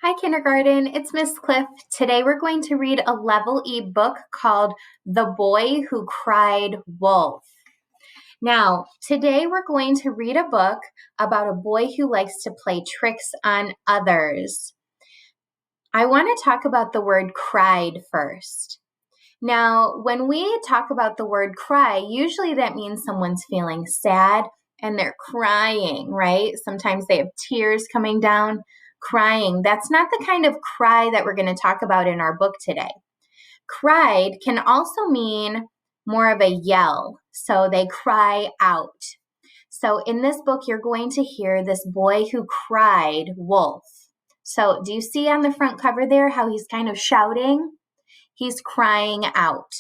Hi, kindergarten. It's Miss Cliff. Today we're going to read a Level E book called The Boy Who Cried Wolf. Now, today we're going to read a book about a boy who likes to play tricks on others. I want to talk about the word cried first. Now, when we talk about the word cry, usually that means someone's feeling sad and they're crying, right? Sometimes they have tears coming down, crying. That's not the kind of cry that we're going to talk about in our book today. Cried can also mean more of a yell. So they cry out. So in this book, you're going to hear this boy who cried wolf. So do you see on the front cover there how he's kind of shouting? He's crying out.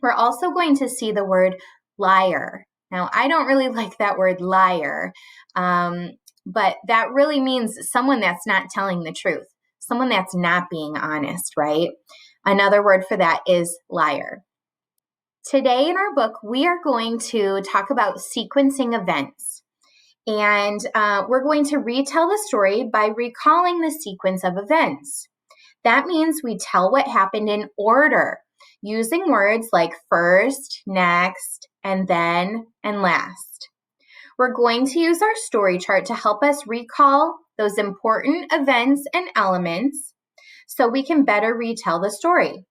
We're also going to see the word liar. Now, I don't really like that word liar, but that really means someone that's not telling the truth, someone that's not being honest, right? Another word for that is liar. Today in our book, we are going to talk about sequencing events. And we're going to retell the story by recalling the sequence of events. That means we tell what happened in order, using words like first, next, and then, and last. We're going to use our story chart to help us recall those important events and elements so we can better retell the story.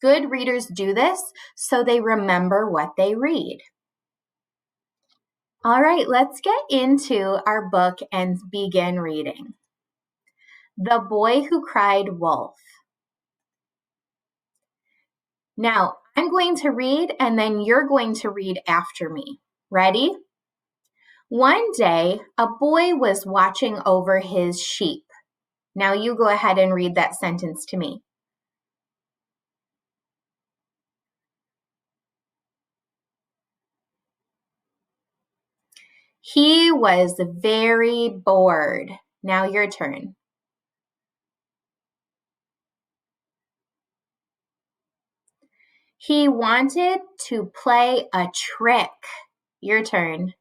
Good readers do this so they remember what they read. All right, let's get into our book and begin reading. The Boy Who Cried Wolf. Now, I'm going to read and then you're going to read after me. Ready? One day, a boy was watching over his sheep. Now you go ahead and read that sentence to me. He was very bored. Now your turn. He wanted to play a trick. Your turn.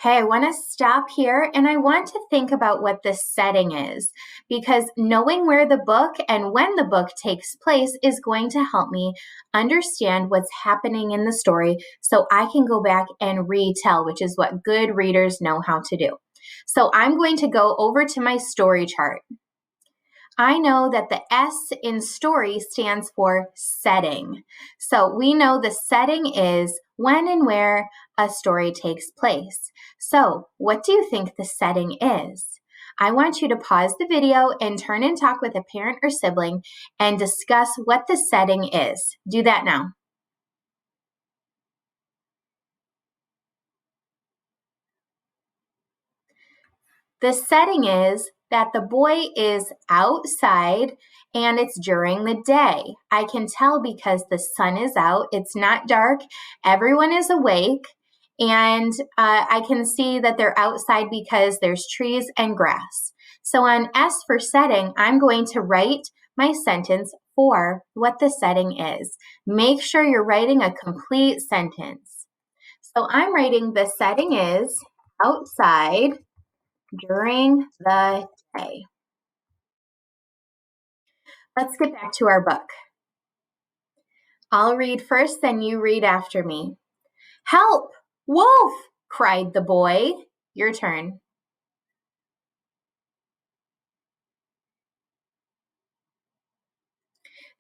Okay, I want to stop here and I want to think about what the setting is because knowing where the book and when the book takes place is going to help me understand what's happening in the story so I can go back and retell, which is what good readers know how to do. So I'm going to go over to my story chart. I know that the S in story stands for setting. So we know the setting is when and where a story takes place. So what do you think the setting is? I want you to pause the video and turn and talk with a parent or sibling and discuss what the setting is. Do that now. The setting is that the boy is outside and it's during the day. I can tell because the sun is out, it's not dark, everyone is awake, and I can see that they're outside because there's trees and grass. So on S for setting, I'm going to write my sentence for what the setting is. Make sure you're writing a complete sentence. So I'm writing the setting is outside during the day. Let's get back to our book. I'll read first, then you read after me. Help! Wolf! Cried the boy. Your turn.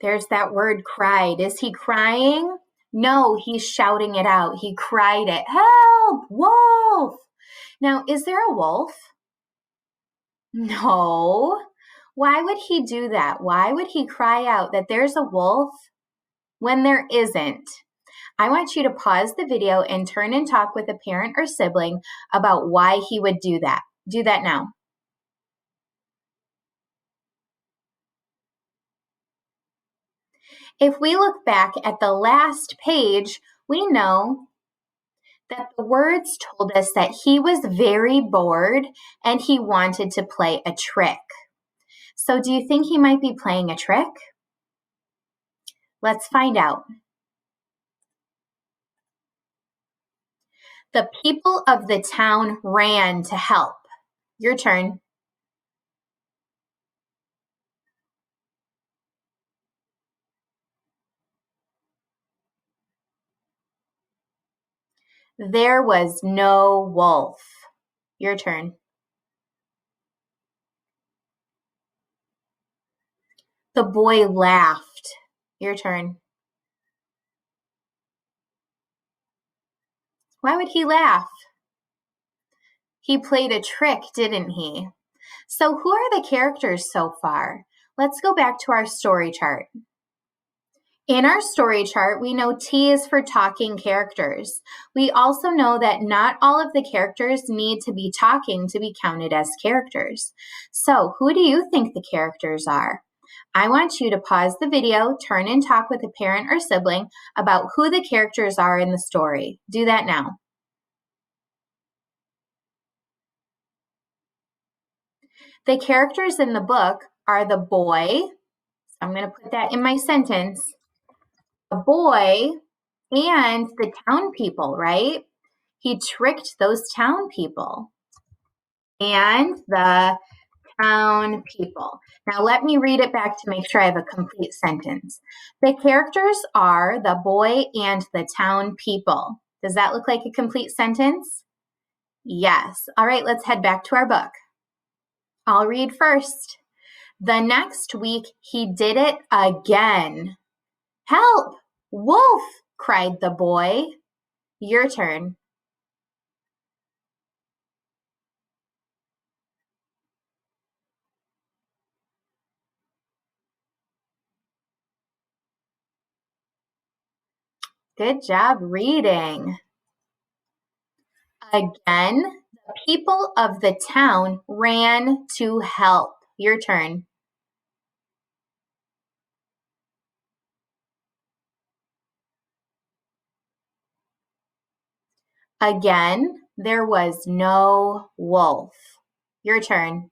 There's that word cried. Is he crying? No, he's shouting it out. He cried it. Help! Wolf! Now, is there a wolf? No. Why would he do that? Why would he cry out that there's a wolf when there isn't? I want you to pause the video and turn and talk with a parent or sibling about why he would do that. Do that now. If we look back at the last page, we know that the words told us that he was very bored and he wanted to play a trick. So do you think he might be playing a trick? Let's find out. The people of the town ran to help. Your turn. There was no wolf. Your turn. The boy laughed. Your turn. Why would he laugh? He played a trick, didn't he? So who are the characters so far? Let's go back to our story chart. In our story chart, we know T is for talking characters. We also know that not all of the characters need to be talking to be counted as characters. So who do you think the characters are? I want you to pause the video, turn and talk with a parent or sibling about who the characters are in the story. Do that now. The characters in the book are the boy, I'm going to put that in my sentence, the boy and the town people, right? He tricked those town people. And the town people. Now let me read it back to make sure I have a complete sentence. The characters are the boy and the town people. Does that look like a complete sentence? Yes. All right, let's head back to our book. I'll read first. The next week, he did it again. Help! Wolf! Cried the boy. Your turn. Good job reading. Again, the people of the town ran to help. Your turn. Again, there was no wolf. Your turn.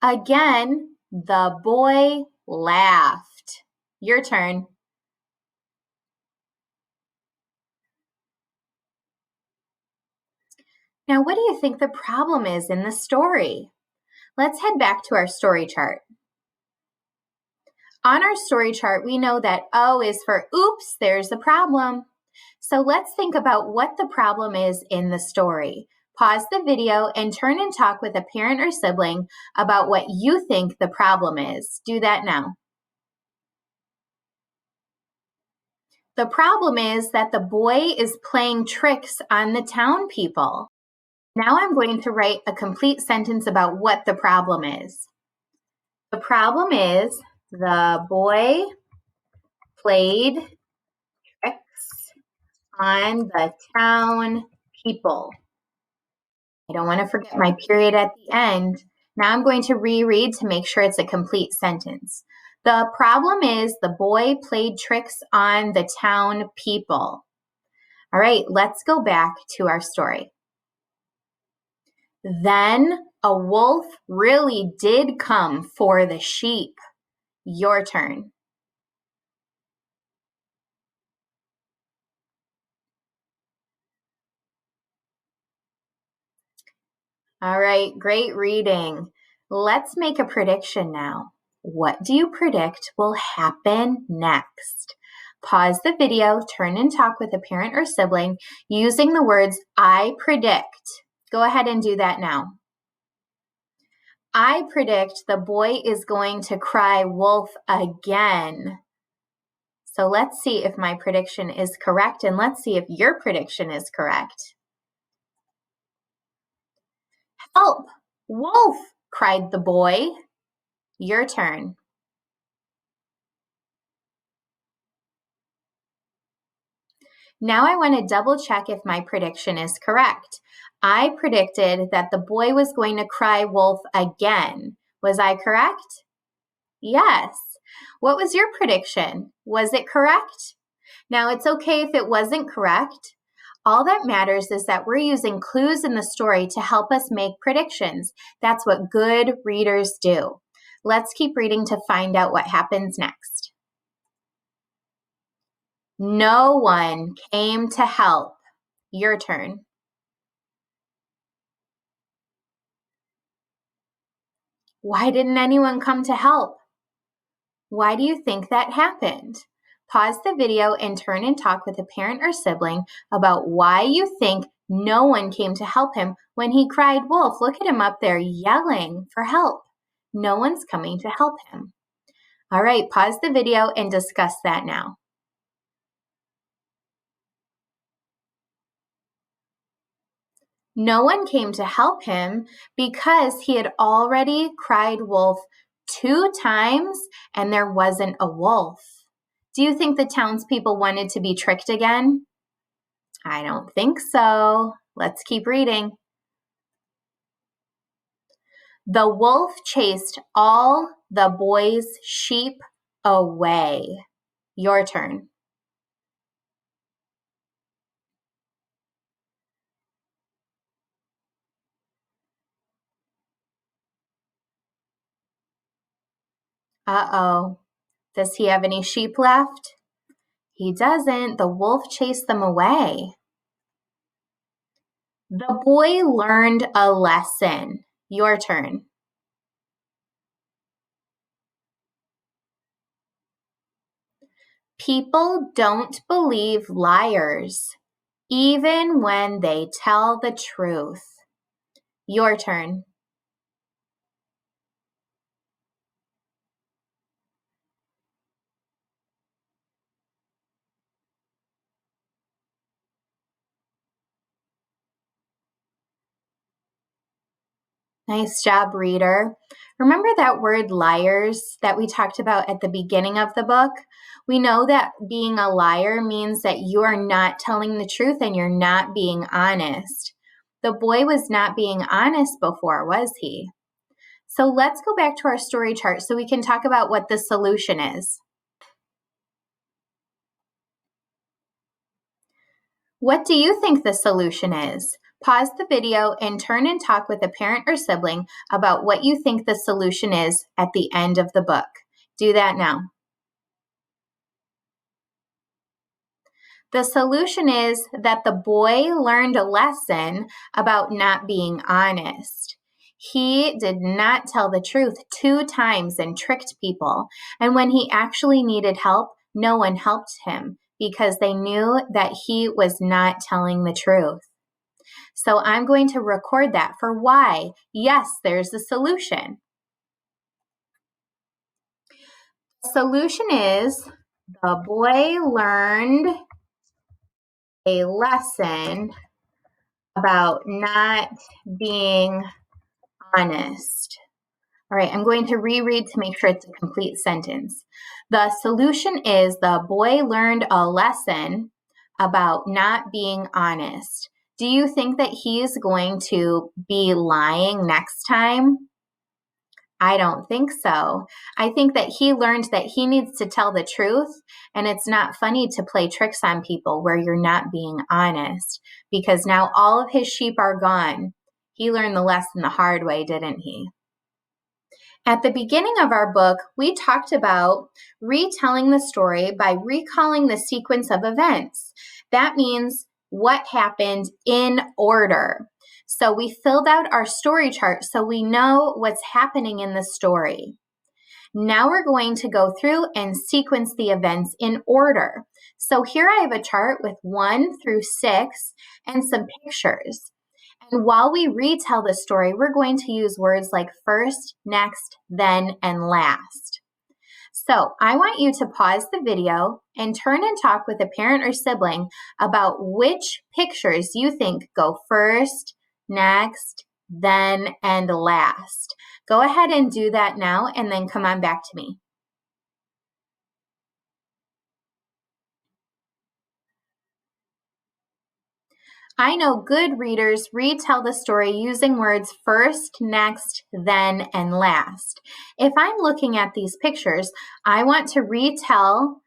Again, the boy laughed. Your turn. Now, what do you think the problem is in the story? Let's head back to our story chart. On our story chart, we know that O is for oops, there's a problem. So let's think about what the problem is in the story. Pause the video and turn and talk with a parent or sibling about what you think the problem is. Do that now. The problem is that the boy is playing tricks on the town people. Now I'm going to write a complete sentence about what the problem is. The problem is the boy played tricks on the town people. I don't want to forget my period at the end. Now I'm going to reread to make sure it's a complete sentence. The problem is the boy played tricks on the town people. All right, let's go back to our story. Then a wolf really did come for the sheep. Your turn. All right, great reading. Let's make a prediction now. What do you predict will happen next? Pause the video, turn and talk with a parent or sibling using the words I predict. Go ahead and do that now. I predict the boy is going to cry wolf again. So let's see if my prediction is correct, and let's see if your prediction is correct. Help! Wolf! Cried the boy. Your turn. Now I want to double check if my prediction is correct. I predicted that the boy was going to cry wolf again. Was I correct? Yes. What was your prediction? Was it correct? Now it's okay if it wasn't correct. All that matters is that we're using clues in the story to help us make predictions. That's what good readers do. Let's keep reading to find out what happens next. No one came to help. Your turn. Why didn't anyone come to help? Why do you think that happened? Pause the video and turn and talk with a parent or sibling about why you think no one came to help him when he cried wolf. Look at him up there yelling for help. No one's coming to help him. All right, pause the video and discuss that now. No one came to help him because he had already cried wolf 2 times and there wasn't a wolf. Do you think the townspeople wanted to be tricked again? I don't think so. Let's keep reading. The wolf chased all the boys' sheep away. Your turn. Uh-oh. Does he have any sheep left? He doesn't. The wolf chased them away. The boy learned a lesson. Your turn. People don't believe liars, even when they tell the truth. Your turn. Nice job, reader. Remember that word liars that we talked about at the beginning of the book? We know that being a liar means that you are not telling the truth and you're not being honest. The boy was not being honest before, was he? So let's go back to our story chart so we can talk about what the solution is. What do you think the solution is? Pause the video and turn and talk with a parent or sibling about what you think the solution is at the end of the book. Do that now. The solution is that the boy learned a lesson about not being honest. He did not tell the truth 2 times and tricked people. And when he actually needed help, no one helped him because they knew that he was not telling the truth. So I'm going to record that for why. Yes, there's a solution. The solution is the boy learned a lesson about not being honest. All right, I'm going to reread to make sure it's a complete sentence. The solution is the boy learned a lesson about not being honest. Do you think that he is going to be lying next time? I don't think so. I think that he learned that he needs to tell the truth, and it's not funny to play tricks on people where you're not being honest, because now all of his sheep are gone. He learned the lesson the hard way, didn't he? At the beginning of our book, we talked about retelling the story by recalling the sequence of events. That means what happened in order. So we filled out our story chart so we know what's happening in the story. Now we're going to go through and sequence the events in order. So here I have a chart with 1 through 6 and some pictures. And while we retell the story, we're going to use words like first, next, then, and last. So I want you to pause the video and turn and talk with a parent or sibling about which pictures you think go first, next, then, and last. Go ahead and do that now and then come on back to me. I know good readers retell the story using words first, next, then, and last. If I'm looking at these pictures, I want to retell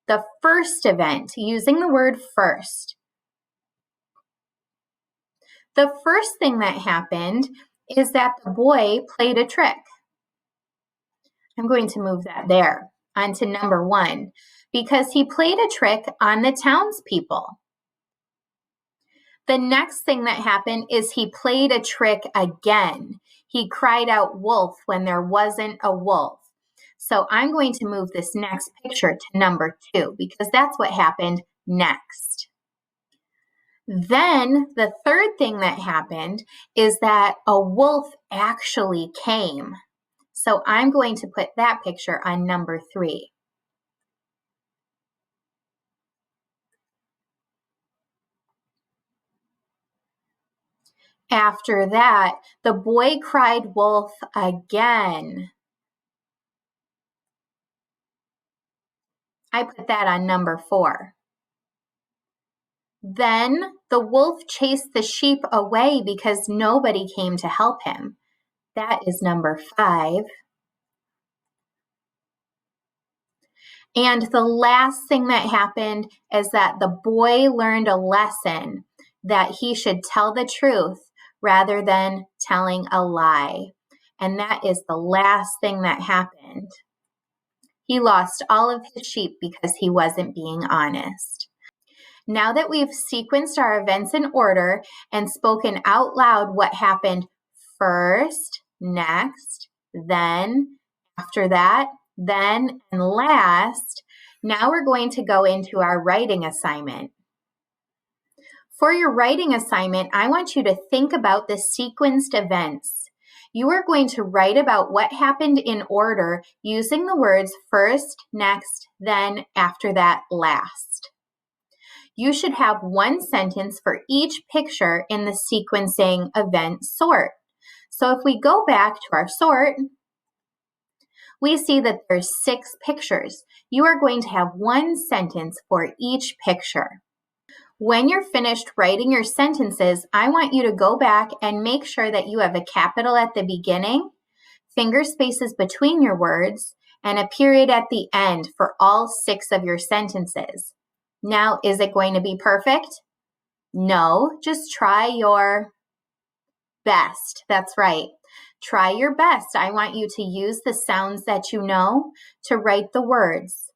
the first event using the word first. The first thing that happened is that the boy played a trick. I'm going to move that there onto number 1. Because he played a trick on the townspeople. The next thing that happened is he played a trick again. He cried out wolf when there wasn't a wolf. So I'm going to move this next picture to number 2 because that's what happened next. Then the third thing that happened is that a wolf actually came. So I'm going to put that picture on number 3. After that, the boy cried wolf again. I put that on number 4. Then the wolf chased the sheep away because nobody came to help him. That is number 5. And the last thing that happened is that the boy learned a lesson that he should tell the truth rather than telling a lie. And that is the last thing that happened. He lost all of his sheep because he wasn't being honest. Now that we've sequenced our events in order and spoken out loud what happened first, next, then, after that, then, and last, now we're going to go into our writing assignment. For your writing assignment, I want you to think about the sequenced events. You are going to write about what happened in order using the words first, next, then, after that, last. You should have one sentence for each picture in the sequencing event sort. So if we go back to our sort, we see that there's 6 pictures. You are going to have one sentence for each picture. When you're finished writing your sentences, I want you to go back and make sure that you have a capital at the beginning, finger spaces between your words, and a period at the end for all 6 of your sentences. Now, is it going to be perfect? No, just try your best. That's right. Try your best. I want you to use the sounds that you know to write the words.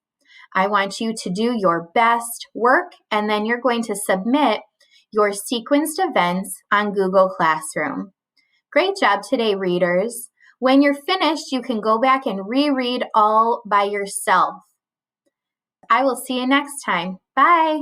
I want you to do your best work, and then you're going to submit your sequenced events on Google Classroom. Great job today, readers. When you're finished, you can go back and reread all by yourself. I will see you next time. Bye.